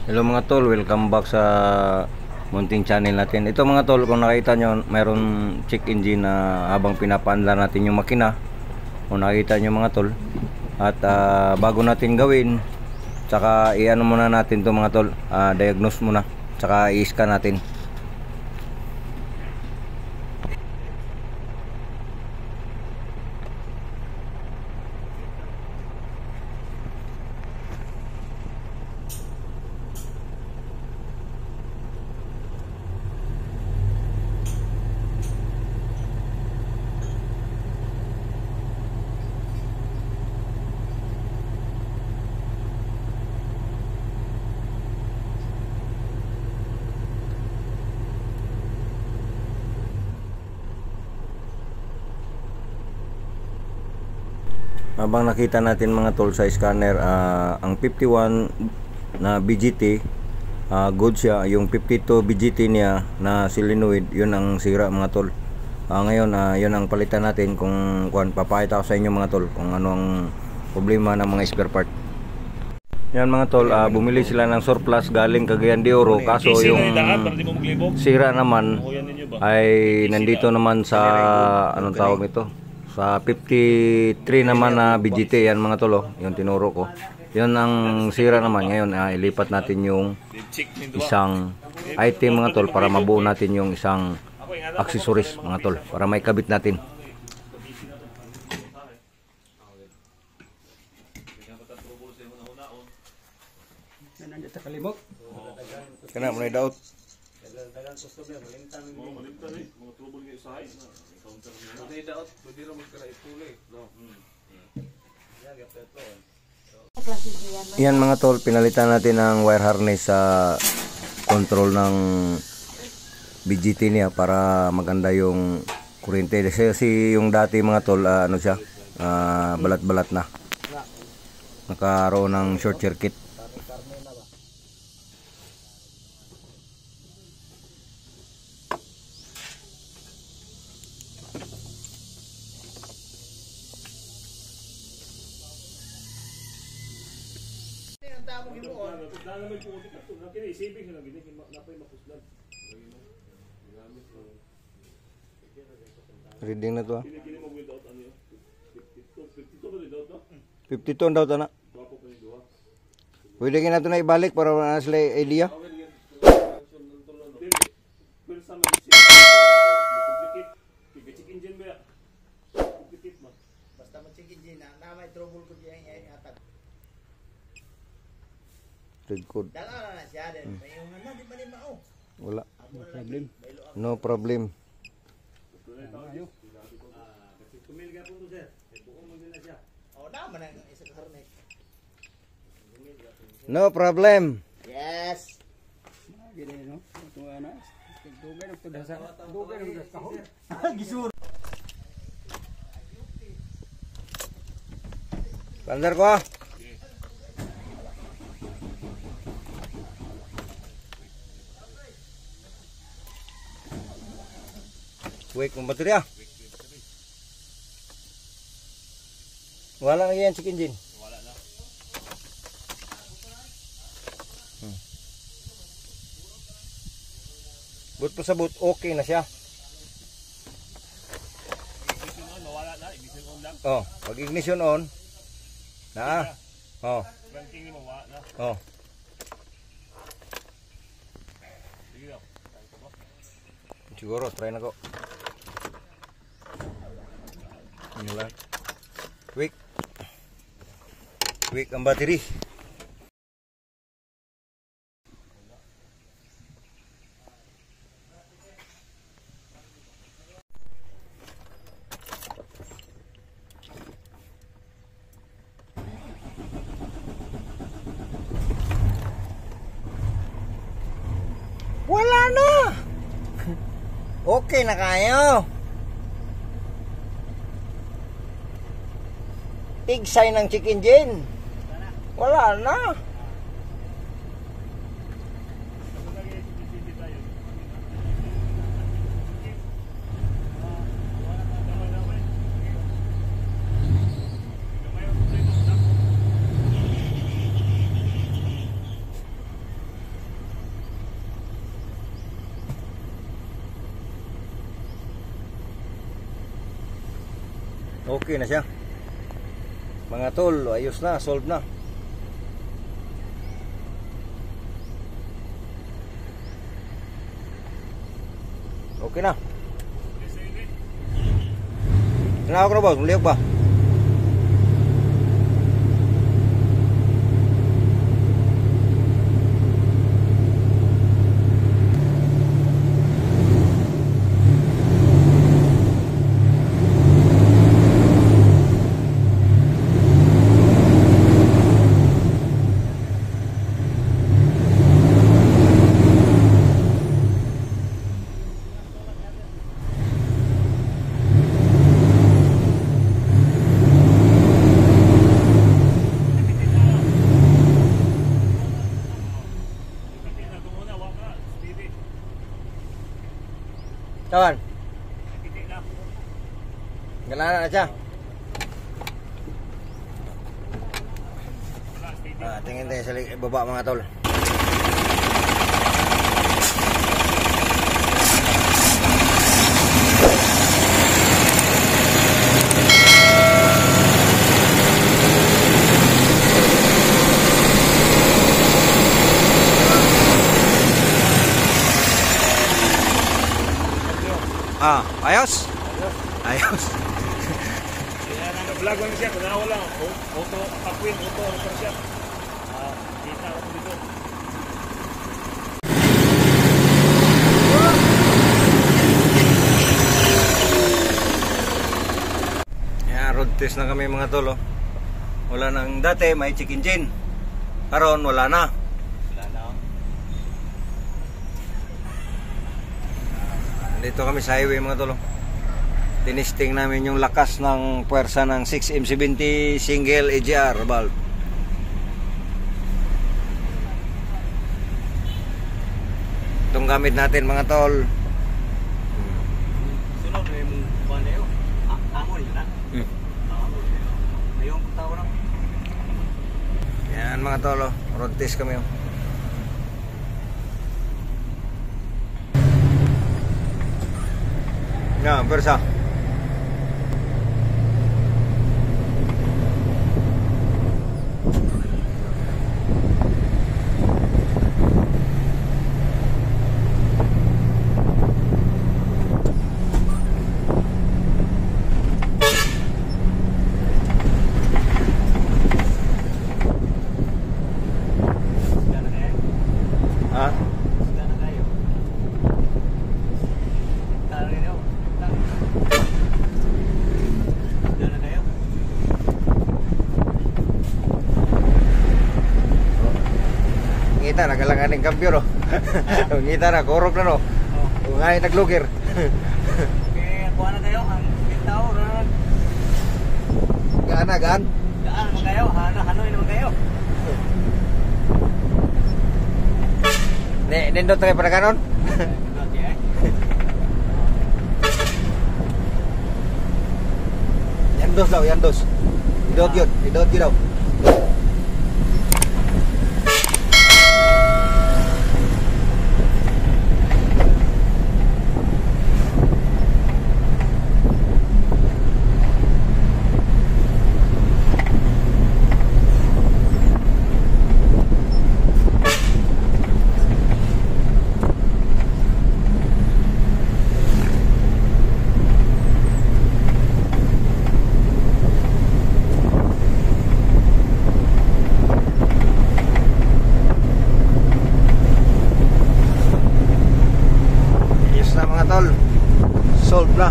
Hello mga tol, welcome back sa munting channel natin. Ito mga tol, kung nakita nyo, mayroon check engine na habang pinapaandar natin yung makina. Kung nakita nyo mga tol. At bago natin gawin, tsaka i-ano muna natin to mga tol, diagnose muna, tsaka i-scan natin. Habang nakita natin mga tol sa scanner, ang 51 na BGT good siya. Yung 52 BGT niya na solenoid, yun ang sira mga tol. Ngayon yun ang palitan natin. Kung papakita ko sa inyo mga tol kung ano ang problema ng mga spare part. Yan mga tol, bumili sila ng surplus galing Cagayan de Oro, kaso yung sira naman ay nandito naman sa anong tawag nito, sa 53 naman na BGT. Yan mga tolo, yung tinuro ko. Yun ang sira naman. Ngayon ilipat natin yung isang item mga tol para mabuo natin yung isang accessories mga tol, para may kabit natin. Kena mulai daot. Yan mga tol, pinalitan natin ang wire harness sa control ng BGT niya para maganda yung kuryente. Kasi yung dati mga tol, ano siya, balat-balat na, nakaroon ng short circuit. Reading na to 52 daw na. Pwede ka na ito na ibalik para na sila idea. Red code. Wala. No problem. No problem. Yes. Bandar ko. Wait, kung baterya. Wala na yan check engine. Wala na. Boot pa sa boot, okay na siya. Ignition on, mawala na. Ignition on lang. Oh, pag ignition on, na. Oh. Cranking mo, mawala na. Oh. Sige daw. Siguro, try na ko. Nyala. Quick ang battery. Wala na. Okay na kayo. Tigsay ng check engine. Wala na. Okay na siya. Mga tol, ayos na, solve na. Okay na. Tinawag ko na boss, maliyog ba? Kawan. Galana na siya. Tingin tayo sa baba mga tol. Ayos? Ayos. Kaya nag-vlog lang siya, kung wala, auto, pakwin, auto, ano siya. Kita ako dito. Yan, road test na kami mga tol. Wala nang dati, may check engine. Karon wala na. Dito kami sa highway mga tolo. Tinisting namin yung lakas ng puwersa ng 6M70 single AGR valve. Itong gamit natin mga tol. Sunod na yung buwan na yun. Amon yun ha? Amon yun. Ngayong taon lang. Yan mga tolo. Road test kami. Ya, persa. Ah? Ngita na kailangan ng kampyo no. Ngita na korok na no. Ngay naglugir. Okay, kuha na kayo ang bitaw na. Gaan na gaan. Gaan naman kayo, hanoy naman kayo. Nindot tayo pada kanon. Yandos daw, yandos. Idot yun daw. Solve na.